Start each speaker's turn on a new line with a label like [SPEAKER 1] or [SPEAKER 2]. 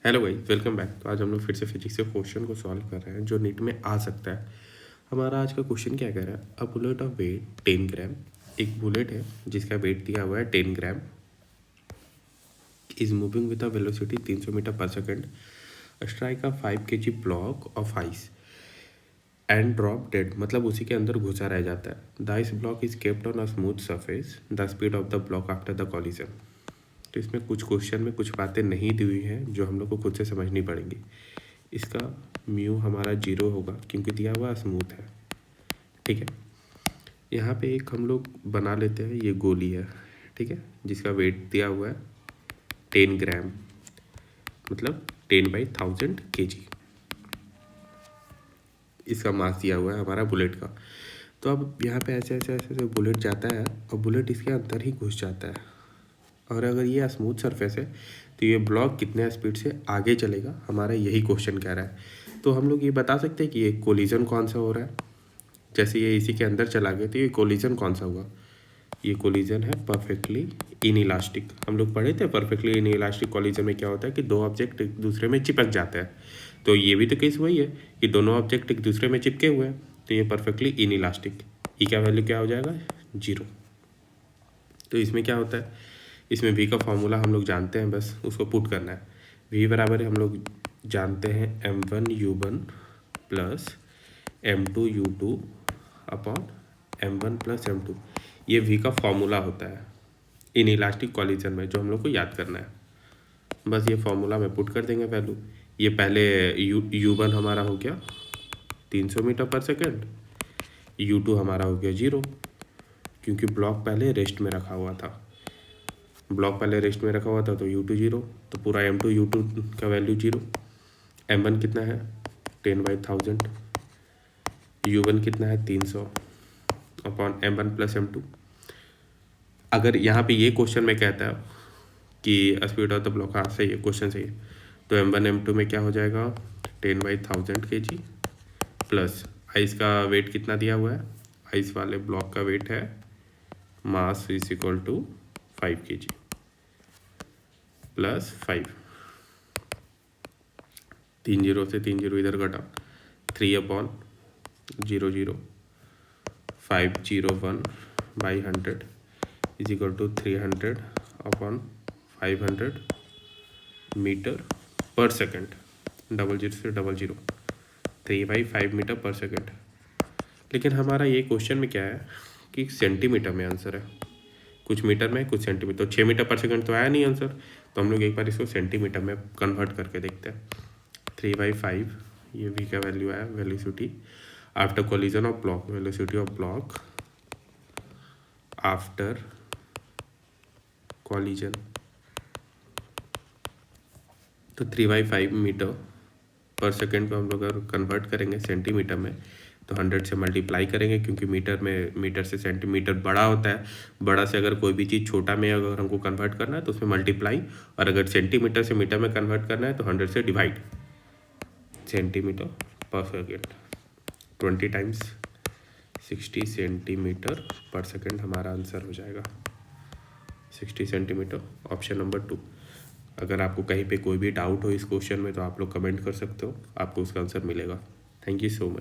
[SPEAKER 1] Hello भाई, welcome back. तो आज हम लोग फिर से फिजिक्स के क्वेश्चन को सॉल्व कर रहे हैं जो नीट में आ सकता है। हमारा आज का क्वेश्चन क्या कह रहा है? A bullet of weight 10 gram. एक बुलेट है जिसका वेट दिया हुआ है 10 gram, is moving with a velocity 300 metre पर second, strike a 5 kg block of ice and drop dead, मतलब उसी के अंदर घुसा रह जाता है। The ice block is kept on a smooth surface, the speed of the block after the collision. तो इसमें कुछ क्वेश्चन में कुछ बातें नहीं दी हुई हैं जो हम लोग को खुद से समझनी पड़ेंगी। इसका म्यू हमारा 0 होगा क्योंकि दिया हुआ स्मूथ है। ठीक है, यहाँ पे एक हम लोग बना लेते हैं, ये गोली है। ठीक है, जिसका वेट दिया हुआ है 10 ग्राम, मतलब 10/1000 kg। इसका मास दिया हुआ है हमारा बुलेट का। तो अब यहाँ पे ऐसे ऐसे ऐसे ऐसे बुलेट जाता है और बुलेट इसके अंदर ही घुस जाता है। और अगर ये स्मूथ सरफेस है तो ये ब्लॉक कितने स्पीड से आगे चलेगा, हमारा यही क्वेश्चन कह रहा है। तो हम लोग ये बता सकते हैं कि ये कोलिजन कौन सा हो रहा है। जैसे ये इसी के अंदर चला गया तो ये कोलिजन कौन सा हुआ? ये कोलिजन है परफेक्टली इन इलास्टिक। हम लोग पढ़े थे परफेक्टली इन इलास्टिक कोलिजन में क्या होता है कि दो ऑब्जेक्ट एक दूसरे में चिपक जाते हैं। तो ये भी तो केस वही है कि दोनों ऑब्जेक्ट एक दूसरे में चिपके हुए हैं, तो ये परफेक्टली इन इलास्टिक। ई का वैल्यू क्या हो जाएगा? 0। तो इसमें क्या होता है, इसमें वी का फॉर्मूला हम लोग जानते हैं, बस उसको पुट करना है। वी बराबर हम लोग जानते हैं m1u1 plus m2u2 upon m1 plus m2। ये वी का फॉर्मूला होता है इन इलास्टिक कॉलिजन में, जो हम लोग को याद करना है। बस ये फॉर्मूला में पुट कर देंगे वैल्यू। ये पहले u1 हमारा हो गया 300 मीटर पर सेकेंड, u2 हमारा हो गया 0 क्योंकि ब्लॉक पहले रेस्ट में रखा हुआ था। ब्लॉक पहले रेस्ट में रखा हुआ था तो u2 0, तो पूरा m2 u2 का वैल्यू 0। m1 कितना है 10/1000, u1 कितना है 300 अपॉन m1 प्लस m2। अगर यहाँ पे ये क्वेश्चन में कहता है कि स्पीड ऑफ द ब्लॉक, हाँ सही है, क्वेश्चन सही है, तो m1 m2 में क्या हो जाएगा 10/1000 kg प्लस आइस का वेट कितना दिया हुआ है, आइस वाले ब्लॉक का वेट है mass is equal to 5 kg plus 5, 3 zero से 3 जीरो इधर घटा, 3/0 501/100 इज इक्वल टू 300/500 मीटर पर सेकेंड। 00 से 00, 3/5 मीटर पर सेकेंड। लेकिन हमारा ये क्वेश्चन में क्या है कि सेंटीमीटर में आंसर है, कुछ मीटर में कुछ सेंटीमीटर। तो 6 मीटर पर सेकेंड तो आया नहीं आंसर, तो हम लोग एक बार इसको सेंटीमीटर में कन्वर्ट करके देखते हैं। 3/5 ये वी का वैल्यू आया, velocity after collision of block, velocity of block after collision. तो 3/5 मीटर पर सेकेंड को हम लोग अगर कन्वर्ट करेंगे सेंटीमीटर में तो 100 से मल्टीप्लाई करेंगे, क्योंकि मीटर से सेंटीमीटर बड़ा होता है। बड़ा से अगर कोई भी चीज़ छोटा में अगर हमको कन्वर्ट करना है तो उसमें मल्टीप्लाई, और अगर सेंटीमीटर से मीटर में कन्वर्ट करना है तो 100 से डिवाइड। सेंटीमीटर पर सेकेंड 20 टाइम्स 60 सेंटीमीटर पर सेकेंड हमारा आंसर हो जाएगा 60 सेंटीमीटर, ऑप्शन नंबर 2। अगर आपको कहीं पे कोई भी डाउट हो इस क्वेश्चन में तो आप लोग कमेंट कर सकते हो, आपको उसका आंसर मिलेगा। Thank you so much.